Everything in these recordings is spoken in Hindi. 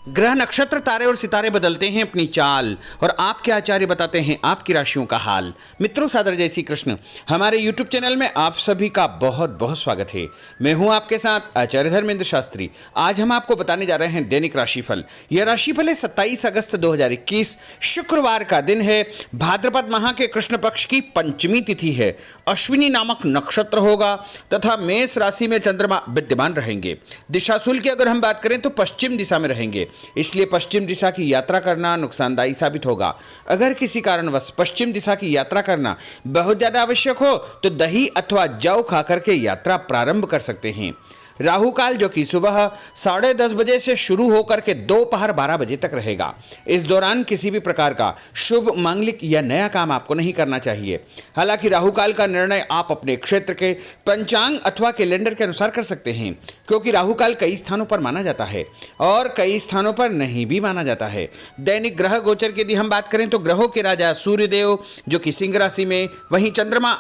ग्रह नक्षत्र तारे और सितारे बदलते हैं अपनी चाल और आपके आचार्य बताते हैं आपकी राशियों का हाल। मित्रों, सादर जय श्री कृष्ण। हमारे YouTube चैनल में आप सभी का बहुत बहुत स्वागत है। मैं हूं आपके साथ आचार्य धर्मेंद्र शास्त्री। आज हम आपको बताने जा रहे हैं दैनिक राशिफल। यह राशिफल है 27 अगस्त 2021 शुक्रवार का दिन है। भाद्रपद माह के कृष्ण पक्ष की पंचमी तिथि है। अश्विनी नामक नक्षत्र होगा तथा मेष राशि में चंद्रमा विद्यमान रहेंगे। दिशाशूल की अगर हम बात करें तो पश्चिम दिशा में रहेंगे, इसलिए पश्चिम दिशा की यात्रा करना नुकसानदायी साबित होगा। अगर किसी कारणवश पश्चिम दिशा की यात्रा करना बहुत ज्यादा आवश्यक हो तो दही अथवा जौ खाकर के यात्रा प्रारंभ कर सकते हैं। राहु काल जो कि सुबह 10:30 बजे से शुरू होकर के दोपहर 12 बजे तक रहेगा। इस दौरान किसी भी प्रकार का शुभ, मांगलिक या नया काम आपको नहीं करना चाहिए। हालांकि राहु काल का निर्णय आप अपने क्षेत्र के पंचांग अथवा कैलेंडर के अनुसार कर सकते हैं, क्योंकि राहु काल कई स्थानों पर माना जाता है और कई स्थानों पर नहीं भी माना जाता है। दैनिक ग्रह गोचर की यदि हम बात करें तो ग्रहों के राजा सूर्यदेव जो कि सिंह राशि में, वहीं चंद्रमा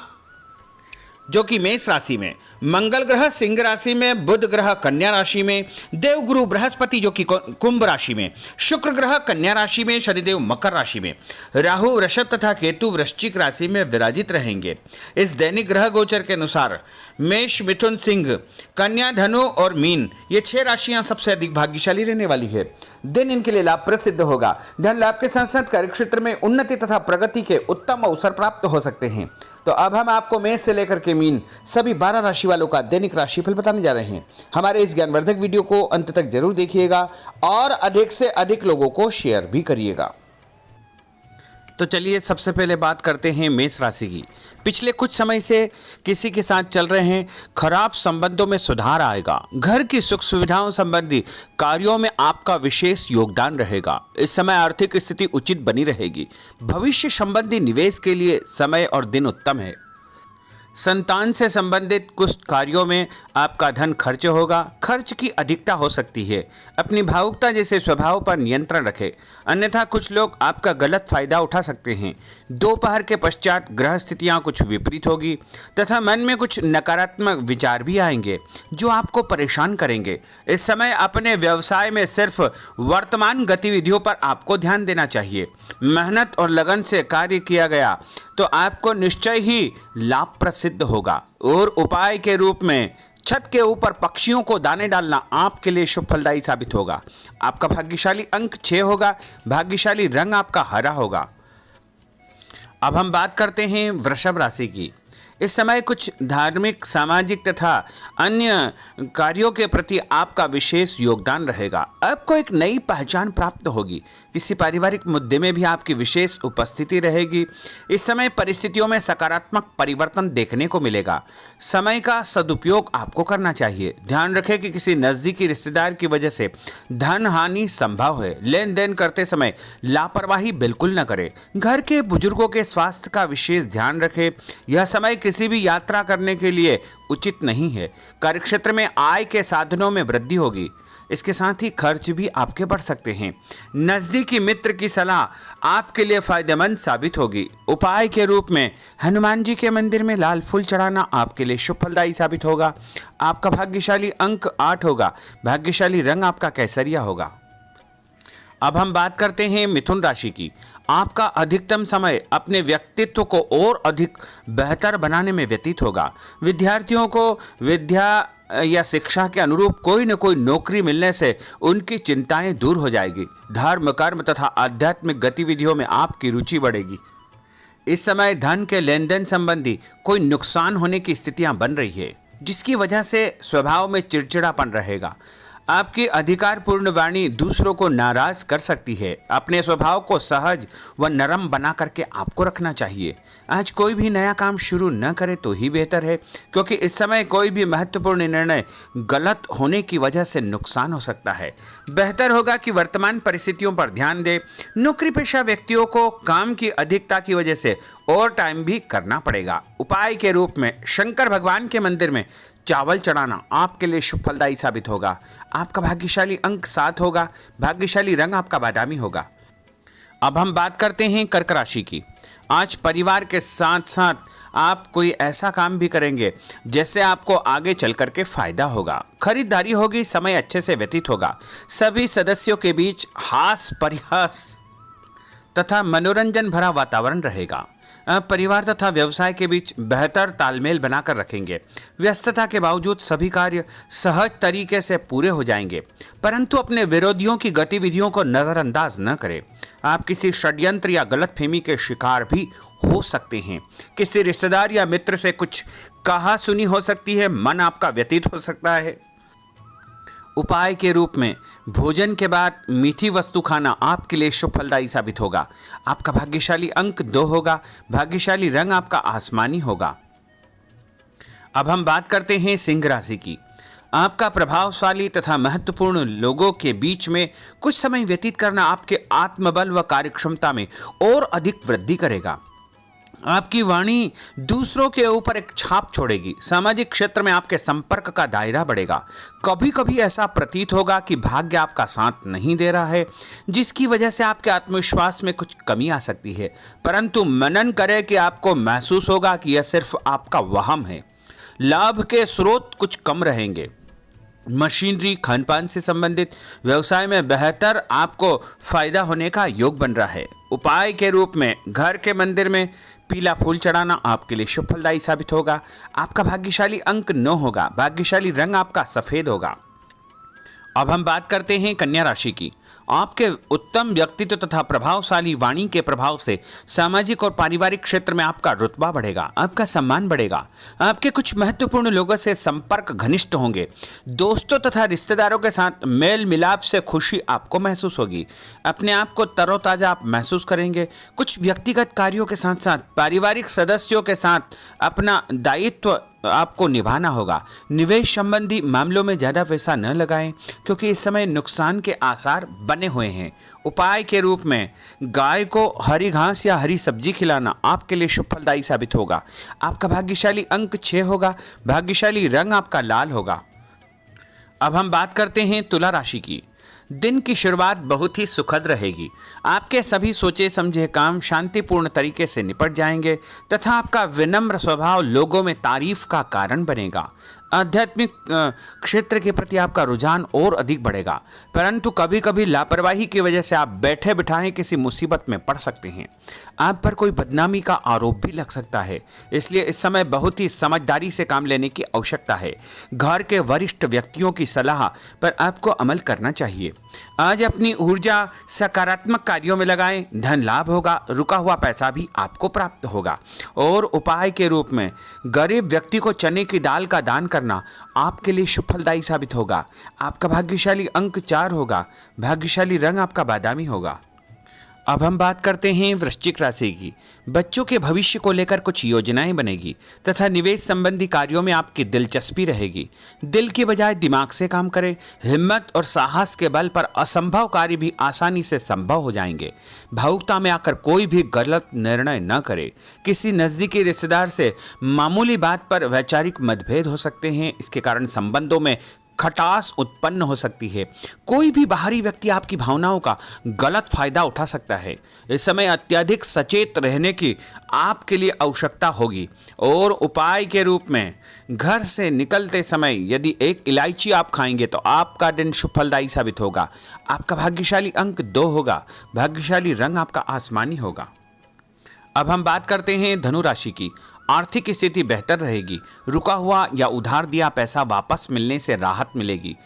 जो कि मेष राशि में, मंगल ग्रह सिंह राशि में, बुध ग्रह कन्या राशि में, देवगुरु बृहस्पति जो कि कुंभ राशि में, शुक्र ग्रह कन्या राशि में, शनिदेव मकर राशि में, राहु वृषभ तथा केतु वृश्चिक राशि में विराजित रहेंगे। इस दैनिक ग्रह गोचर के अनुसार मेष, मिथुन, सिंह, कन्या, धनु और मीन ये 6 राशियां सबसे अधिक भाग्यशाली रहने वाली है। दिन इनके लिए लाभप्रद सिद्ध होगा। धन लाभ के साथ साथ कार्यक्षेत्र में उन्नति तथा प्रगति के उत्तम अवसर प्राप्त हो सकते हैं। तो अब हम आपको मेष से लेकर के मीन सभी 12 राशि वालों का दैनिक राशिफल बताने जा रहे हैं। हमारे इस ज्ञानवर्धक वीडियो को अंत तक जरूर देखिएगा और अधिक से अधिक लोगों को शेयर भी करिएगा। तो चलिए सबसे पहले बात करते हैं मेष राशि की। पिछले कुछ समय से किसी के साथ चल रहे हैं खराब संबंधों में सुधार आएगा। घर की सुख सुविधाओं संबंधी कार्यों में आपका विशेष योगदान रहेगा। इस समय आर्थिक स्थिति उचित बनी रहेगी। भविष्य संबंधी निवेश के लिए समय और दिन उत्तम है। संतान से संबंधित कुछ कार्यों में आपका धन खर्च होगा। खर्च की अधिकता हो सकती है। अपनी भावुकता जैसे स्वभाव पर नियंत्रण रखें, अन्यथा कुछ लोग आपका गलत फायदा उठा सकते हैं। दोपहर के पश्चात ग्रह स्थितियां कुछ विपरीत होगी तथा मन में कुछ नकारात्मक विचार भी आएंगे जो आपको परेशान करेंगे। इस समय अपने व्यवसाय में सिर्फ वर्तमान गतिविधियों पर आपको ध्यान देना चाहिए। मेहनत और लगन से कार्य किया गया तो आपको निश्चय ही लाभप्रद सिद्ध होगा। और उपाय के रूप में छत के ऊपर पक्षियों को दाने डालना आपके लिए शुभ फलदायी साबित होगा। आपका भाग्यशाली अंक 6 होगा। भाग्यशाली रंग आपका हरा होगा। अब हम बात करते हैं वृषभ राशि की। इस समय कुछ धार्मिक, सामाजिक तथा अन्य कार्यों के प्रति आपका विशेष योगदान रहेगा। आपको एक नई पहचान प्राप्त होगी। किसी पारिवारिक मुद्दे में भी आपकी विशेष उपस्थिति रहेगी। इस समय परिस्थितियों में सकारात्मक परिवर्तन देखने को मिलेगा। समय का सदुपयोग आपको करना चाहिए। ध्यान रखें कि किसी नज़दीकी रिश्तेदार की वजह से धन हानि संभव है। लेन देन करते समय लापरवाही बिल्कुल न करें। घर के बुजुर्गों के स्वास्थ्य का विशेष ध्यान रखें। यह समय किसी भी यात्रा करने के लिए उचित नहीं है। कार्यक्षेत्र में आय के साधनों में वृद्धि होगी। इसके साथ ही खर्च भी आपके बढ़ सकते हैं। नजदीकी मित्र की सलाह आपके लिए फायदेमंद साबित होगी। उपाय के रूप में हनुमान जी के मंदिर में लाल फूल चढ़ाना आपके लिए शुभ फलदायी साबित होगा। आपका भाग्यशाली अंक 8 होगा। भाग्यशाली रंग आपका केसरिया होगा। अब हम बात करते हैं मिथुन राशि की। आपका अधिकतम समय अपने व्यक्तित्व को और अधिक बेहतर बनाने में व्यतीत होगा। विद्यार्थियों को विद्या या शिक्षा के अनुरूप कोई न कोई नौकरी मिलने से उनकी चिंताएं दूर हो जाएगी। धर्म, कर्म तथा आध्यात्मिक गतिविधियों में आपकी रुचि बढ़ेगी। इस समय धन के लेन देन संबंधी कोई नुकसान होने की स्थितियां बन रही है, जिसकी वजह से स्वभाव में चिड़चिड़ापन रहेगा। आपकी अधिकारपूर्ण वाणी दूसरों को नाराज कर सकती है। अपने स्वभाव को सहज व नरम बना करके आपको रखना चाहिए। आज कोई भी नया काम शुरू न करे तो ही बेहतर है, क्योंकि इस समय कोई भी महत्वपूर्ण निर्णय गलत होने की वजह से नुकसान हो सकता है। बेहतर होगा कि वर्तमान परिस्थितियों पर ध्यान दें। नौकरी पेशा व्यक्तियों को काम की अधिकता की वजह से ओवर टाइम भी करना पड़ेगा। उपाय के रूप में शंकर भगवान के मंदिर में चावल चढ़ाना आपके लिए शुभ फलदायी साबित होगा। आपका भाग्यशाली अंक 7 होगा। भाग्यशाली रंग आपका बादामी होगा। अब हम बात करते हैं कर्क राशि की। आज परिवार के साथ साथ आप कोई ऐसा काम भी करेंगे जिससे आपको आगे चल करके फायदा होगा। खरीदारी होगी, समय अच्छे से व्यतीत होगा। सभी सदस्यों के बीच हास परिहास तथा मनोरंजन भरा वातावरण रहेगा। परिवार तथा व्यवसाय के बीच बेहतर तालमेल बनाकर रखेंगे। व्यस्तता के बावजूद सभी कार्य सहज तरीके से पूरे हो जाएंगे, परंतु अपने विरोधियों की गतिविधियों को नज़रअंदाज न करें। आप किसी षड्यंत्र या गलतफहमी के शिकार भी हो सकते हैं। किसी रिश्तेदार या मित्र से कुछ कहा सुनी हो सकती है, मन आपका व्यतीत हो सकता है। उपाय के रूप में भोजन के बाद मीठी वस्तु खाना आपके लिए शुभ फलदायी साबित होगा। आपका भाग्यशाली अंक 2 होगा। भाग्यशाली रंग आपका आसमानी होगा। अब हम बात करते हैं सिंह राशि की। आपका प्रभावशाली तथा महत्वपूर्ण लोगों के बीच में कुछ समय व्यतीत करना आपके आत्मबल व कार्यक्षमता में और अधिक वृद्धि करेगा। आपकी वाणी दूसरों के ऊपर एक छाप छोड़ेगी। सामाजिक क्षेत्र में आपके संपर्क का दायरा बढ़ेगा। कभी कभी ऐसा प्रतीत होगा कि भाग्य आपका साथ नहीं दे रहा है, जिसकी वजह से आपके आत्मविश्वास में कुछ कमी आ सकती है, परंतु मनन करें कि आपको महसूस होगा कि यह सिर्फ आपका वहम है। लाभ के स्रोत कुछ कम रहेंगे। मशीनरी, खानपान से संबंधित व्यवसाय में बेहतर आपको फायदा होने का योग बन रहा है। उपाय के रूप में घर के मंदिर में पीला फूल चढ़ाना आपके लिए शुभ फलदायी साबित होगा। आपका भाग्यशाली अंक 9 होगा। भाग्यशाली रंग आपका सफेद होगा। अब हम बात करते हैं कन्या राशि की। आपके उत्तम व्यक्तित्व तथा प्रभावशाली वाणी के प्रभाव से सामाजिक और पारिवारिक क्षेत्र में आपका रुतबा बढ़ेगा, आपका सम्मान बढ़ेगा। आपके कुछ महत्वपूर्ण लोगों से संपर्क घनिष्ठ होंगे। दोस्तों तथा रिश्तेदारों के साथ मेल मिलाप से खुशी आपको महसूस होगी। अपने आप को तरोताजा आप महसूस करेंगे। कुछ व्यक्तिगत कार्यों के साथ साथ पारिवारिक सदस्यों के साथ अपना दायित्व आपको निभाना होगा। निवेश संबंधी मामलों में ज़्यादा पैसा न लगाएं, क्योंकि इस समय नुकसान के आसार बने हुए हैं। उपाय के रूप में गाय को हरी घास या हरी सब्जी खिलाना आपके लिए शुभ फलदायी साबित होगा। आपका भाग्यशाली अंक 6 होगा। भाग्यशाली रंग आपका लाल होगा। अब हम बात करते हैं तुला राशि की। दिन की शुरुआत बहुत ही सुखद रहेगी। आपके सभी सोचे समझे काम शांतिपूर्ण तरीके से निपट जाएंगे तथा आपका विनम्र स्वभाव लोगों में तारीफ का कारण बनेगा। आध्यात्मिक क्षेत्र के प्रति आपका रुझान और अधिक बढ़ेगा, परंतु कभी कभी लापरवाही की वजह से आप बैठे बिठाए किसी मुसीबत में पड़ सकते हैं। आप पर कोई बदनामी का आरोप भी लग सकता है, इसलिए इस समय बहुत ही समझदारी से काम लेने की आवश्यकता है। घर के वरिष्ठ व्यक्तियों की सलाह पर आपको अमल करना चाहिए। आज अपनी ऊर्जा सकारात्मक कार्यों में लगाएं। धन लाभ होगा। रुका हुआ पैसा भी आपको प्राप्त होगा। और उपाय के रूप में गरीब व्यक्ति को चने की दाल का दान करना आपके लिए शुभ फलदायी साबित होगा। आपका भाग्यशाली अंक 4 होगा। भाग्यशाली रंग आपका बादामी होगा। अब हम बात करते हैं वृश्चिक राशि की। बच्चों के भविष्य को लेकर कुछ योजनाएं बनेगी तथा निवेश संबंधी कार्यों में आपकी दिलचस्पी रहेगी। दिल की बजाय दिमाग से काम करें। हिम्मत और साहस के बल पर असंभव कार्य भी आसानी से संभव हो जाएंगे। भावुकता में आकर कोई भी गलत निर्णय न करें। किसी नज़दीकी रिश्तेदार से मामूली बात पर वैचारिक मतभेद हो सकते हैं। इसके कारण संबंधों में खटास उत्पन्न हो सकती है। कोई भी बाहरी व्यक्ति आपकी भावनाओं का गलत फायदा उठा सकता है। इस समय अत्यधिक सचेत रहने की आपके लिए आवश्यकता होगी। और उपाय के रूप में घर से निकलते समय यदि एक इलायची आप खाएंगे तो आपका दिन शुभ फलदायी साबित होगा। आपका भाग्यशाली अंक 2 होगा। भाग्यशाली रंग आपका आसमानी होगा। अब हम बात करते हैं धनु राशि की। आर्थिक स्थिति बेहतर रहेगी। रुका हुआ या उधार दिया पैसा वापस मिलने से राहत मिलेगी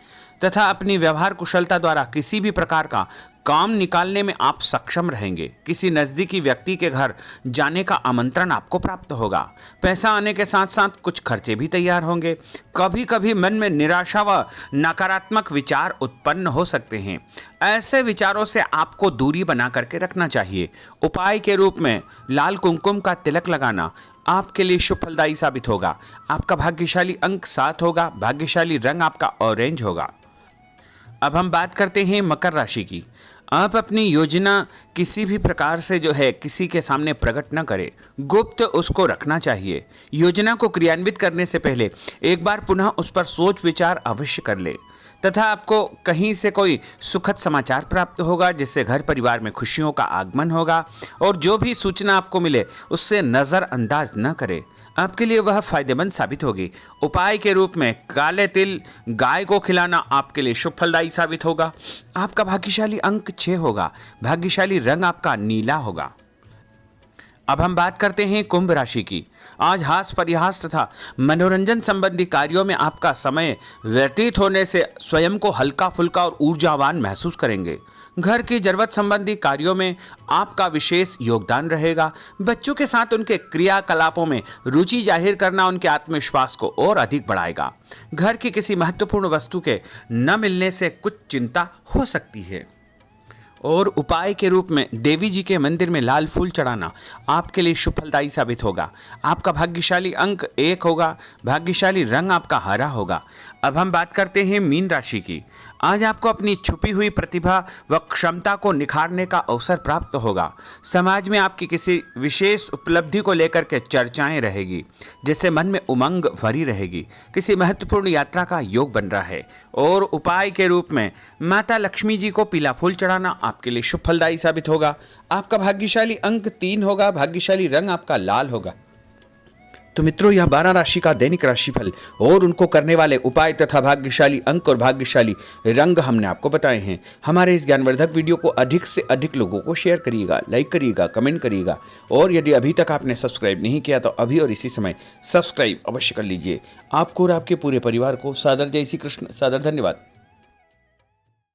तथा अपनी व्यवहार कुशलता द्वारा किसी भी प्रकार का काम निकालने में आप सक्षम रहेंगे। किसी नज़दीकी व्यक्ति के घर जाने का आमंत्रण आपको प्राप्त होगा। पैसा आने के साथ साथ कुछ खर्चे भी तैयार होंगे। कभी कभी मन में निराशा व नकारात्मक विचार उत्पन्न हो सकते हैं। ऐसे विचारों से आपको दूरी बना करके रखना चाहिए। उपाय के रूप में लाल कुमकुम का तिलक लगाना आपके लिए शुभ फलदायी साबित होगा। आपका भाग्यशाली अंक 7 होगा। भाग्यशाली रंग आपका ऑरेंज होगा। अब हम बात करते हैं मकर राशि की। आप अपनी योजना किसी भी प्रकार से किसी के सामने प्रकट न करें। गुप्त उसको रखना चाहिए। योजना को क्रियान्वित करने से पहले एक बार पुनः उस पर सोच विचार अवश्य कर ले तथा आपको कहीं से कोई सुखद समाचार प्राप्त होगा, जिससे घर परिवार में खुशियों का आगमन होगा। और जो भी सूचना आपको मिले उससे नज़रअंदाज न करें, आपके लिए वह फायदेमंद साबित होगी। उपाय के रूप में काले तिल गाय को खिलाना आपके लिए शुभ फलदायी साबित होगा। आपका भाग्यशाली अंक 6 होगा। भाग्यशाली रंग आपका नीला होगा। अब हम बात करते हैं कुंभ राशि की। आज हास परिहास तथा मनोरंजन संबंधी कार्यों में आपका समय व्यतीत होने से स्वयं को हल्का फुल्का और ऊर्जावान महसूस करेंगे। घर की जरूरत संबंधी कार्यों में आपका विशेष योगदान रहेगा। बच्चों के साथ उनके क्रियाकलापों में रुचि जाहिर करना उनके आत्मविश्वास को और अधिक बढ़ाएगा। घर की किसी महत्वपूर्ण वस्तु के न मिलने से कुछ चिंता हो सकती है। और उपाय के रूप में देवी जी के मंदिर में लाल फूल चढ़ाना आपके लिए शुभ फलदायी साबित होगा। आपका भाग्यशाली अंक 1 होगा। भाग्यशाली रंग आपका हरा होगा। अब हम बात करते हैं मीन राशि की। आज आपको अपनी छुपी हुई प्रतिभा व क्षमता को निखारने का अवसर प्राप्त होगा। समाज में आपकी किसी विशेष उपलब्धि को लेकर के चर्चाएं रहेगी, जिससे मन में उमंग भरी रहेगी। किसी महत्वपूर्ण यात्रा का योग बन रहा है। और उपाय के रूप में माता लक्ष्मी जी को पीला फूल चढ़ाना आपके लिए शुभ फलदायी साबित होगा। आपका भाग्यशाली अंक 3 होगा। भाग्यशाली रंग आपका लाल होगा। तो मित्रों, यह 12 राशि का दैनिक राशिफल और उनको करने वाले उपाय तथा भाग्यशाली अंक और भाग्यशाली रंग हमने आपको बताए हैं। हमारे इस ज्ञानवर्धक वीडियो को अधिक से अधिक लोगों को शेयर करिएगा, लाइक करिएगा, कमेंट करिएगा। और यदि अभी तक आपने सब्सक्राइब नहीं किया तो अभी और इसी समय सब्सक्राइब अवश्य कर लीजिए। आपको और आपके पूरे परिवार को सादर जय श्री कृष्ण, सादर धन्यवाद।